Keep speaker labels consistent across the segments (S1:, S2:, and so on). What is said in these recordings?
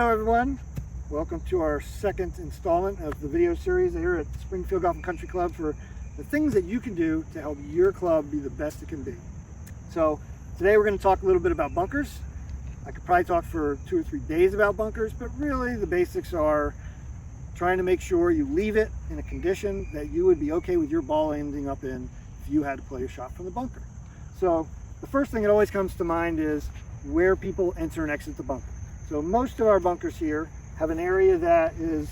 S1: Hello everyone, welcome to our second installment of the video series here at Springfield Golf and Country Club for the things that you can do to help your club be the best it can be. So today we're going to talk a little bit about bunkers. I could probably talk for 2 or 3 days about bunkers, but really the basics are trying to make sure you leave it in a condition that you would be okay with your ball ending up in if you had to play a shot from the bunker. So the first thing that always comes to mind is where people enter and exit the bunker. So most of our bunkers here have an area that is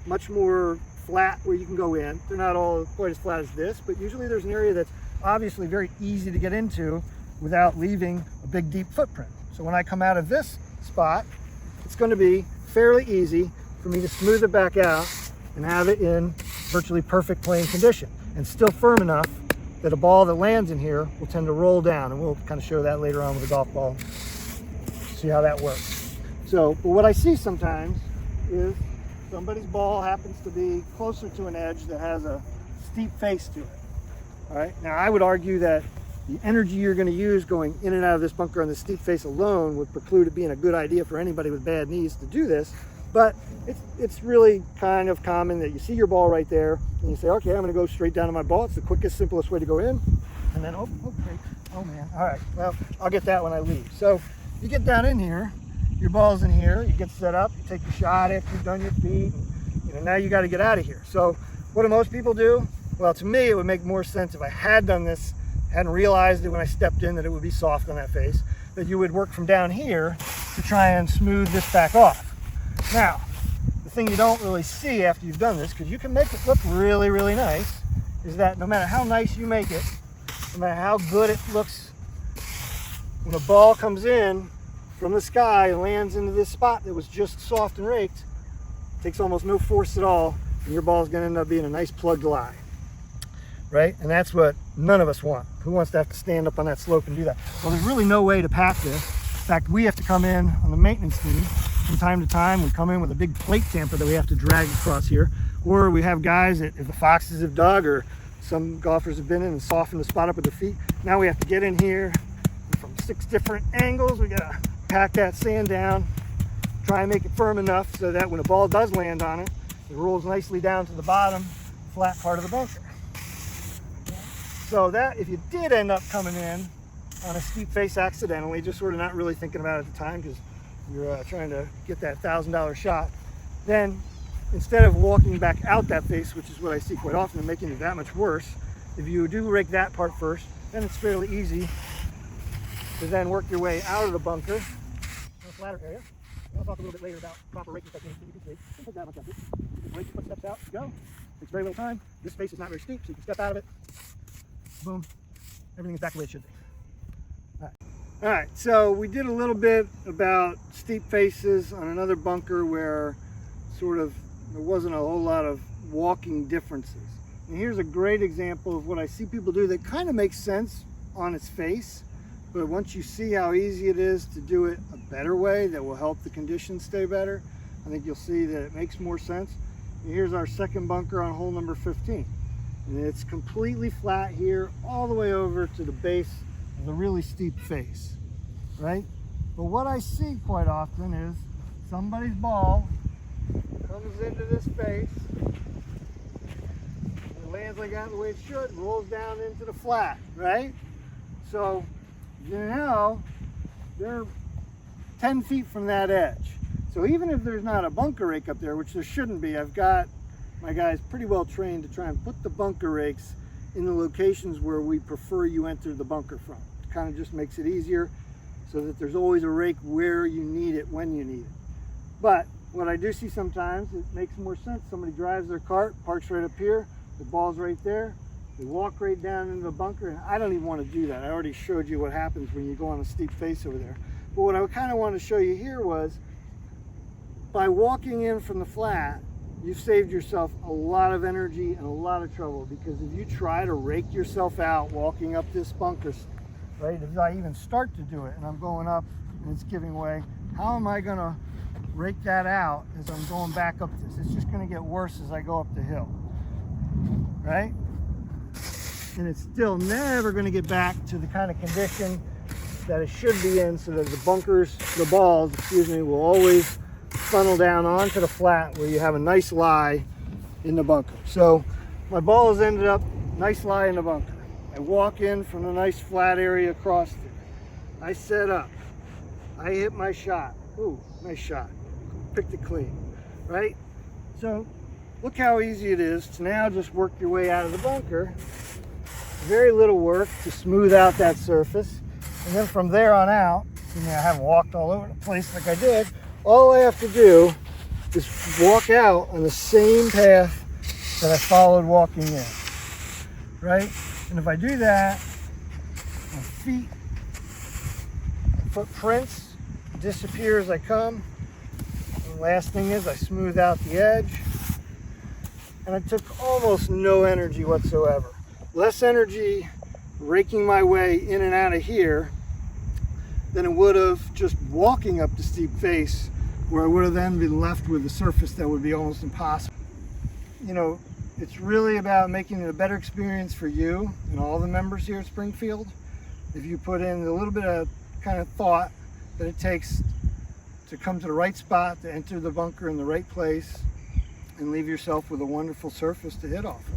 S1: much more flat where you can go in. They're not all quite as flat as this, but usually there's an area that's obviously very easy to get into without leaving a big deep footprint. So when I come out of this spot, it's going to be fairly easy for me to smooth it back out and have it in virtually perfect playing condition and still firm enough that a ball that lands in here will tend to roll down, and we'll kind of show that later on with a golf ball, see how that works. So, but what I see sometimes is somebody's ball happens to be closer to an edge that has a steep face to it. All right, now I would argue that the energy you're going to use going in and out of this bunker on the steep face alone would preclude it being a good idea for anybody with bad knees to do this. But it's really kind of common that you see your ball right there and you say, okay, I'm going to go straight down to my ball. It's the quickest, simplest way to go in. And then, oh man, all right, well, I'll get that when I leave. So you get down in here, your ball's in here, you get set up, you take your shot after you've done your feet, and now you got to get out of here. So what do most people do? Well, to me, it would make more sense if I had done this, hadn't realized it when I stepped in that it would be soft on that face, that you would work from down here to try and smooth this back off. Now, the thing you don't really see after you've done this, because you can make it look really, really nice, is that no matter how nice you make it, no matter how good it looks, when a ball comes in from the sky and lands into this spot that was just soft and raked, it takes almost no force at all, and your ball's going to end up being a nice plugged lie, right? And that's what none of us want. Who wants to have to stand up on that slope and do that? Well, there's really no way to pack this. In fact, we have to come in on the maintenance team from time to time. We come in with a big plate tamper that we have to drag across here, or we have guys that if the foxes have dug or some golfers have been in and softened the spot up with their feet, now we have to get in here from 6 different angles. We gotta pack that sand down, try and make it firm enough so that when a ball does land on it, it rolls nicely down to the bottom flat part of the bunker. So that if you did end up coming in on a steep face accidentally, just sort of not really thinking about it at the time because you're trying to get that $1,000 shot, then instead of walking back out that face, which is what I see quite often and making it that much worse, if you do rake that part first, then it's fairly easy to then work your way out of the bunker in a flatter area. I'll talk a little bit later about proper raking techniques that you can see. Don't put that much effort. You can rake your footsteps out, go. Takes very little time. This face is not very steep, so you can step out of it. Boom. Everything is back the way it should be. All right, so we did a little bit about steep faces on another bunker where sort of there wasn't a whole lot of walking differences. And here's a great example of what I see people do that kind of makes sense on its face, but once you see how easy it is to do it a better way that will help the conditions stay better, I think you'll see that it makes more sense. And here's our second bunker on hole number 15. And it's completely flat here all the way over to the base of the really steep face, right? But what I see quite often is somebody's ball comes into this face, it lands like that the way it should, and rolls down into the flat, right? So you know they're 10 feet from that edge. So even if there's not a bunker rake up there, which there shouldn't be, I've got my guys pretty well trained to try and put the bunker rakes in the locations where we prefer you enter the bunker from. It kind of just makes it easier so that there's always a rake where you need it when you need it. But what I do see sometimes, it makes more sense. Somebody drives their cart, parks right up here, the ball's right there, they walk right down into the bunker, and I don't even want to do that. I already showed you what happens when you go on a steep face over there. But what I kind of wanted to show you here was by walking in from the flat, you've saved yourself a lot of energy and a lot of trouble, because if you try to rake yourself out walking up this bunker, right, if I even start to do it and I'm going up and it's giving way, how am I going to rake that out as I'm going back up this? It's just going to get worse as I go up the hill, right? And it's still never going to get back to the kind of condition that it should be in, so that the balls, will always funnel down onto the flat where you have a nice lie in the bunker. So my ball has ended up nice lie in the bunker. I walk in from the nice flat area across there. I set up. I hit my shot. Ooh, nice shot. Picked it clean, right? So look how easy it is to now just work your way out of the bunker. Very little work to smooth out that surface. And then from there on out, I haven't walked all over the place like I did. All I have to do is walk out on the same path that I followed walking in, right? And if I do that, my feet, my footprints disappear as I come. And the last thing is I smooth out the edge. And I took almost no energy whatsoever. Less energy raking my way in and out of here than it would have just walking up the steep face, where I would have then been left with a surface that would be almost impossible. You know, it's really about making it a better experience for you and all the members here at Springfield. If you put in a little bit of kind of thought that it takes to come to the right spot, to enter the bunker in the right place, and leave yourself with a wonderful surface to hit off of.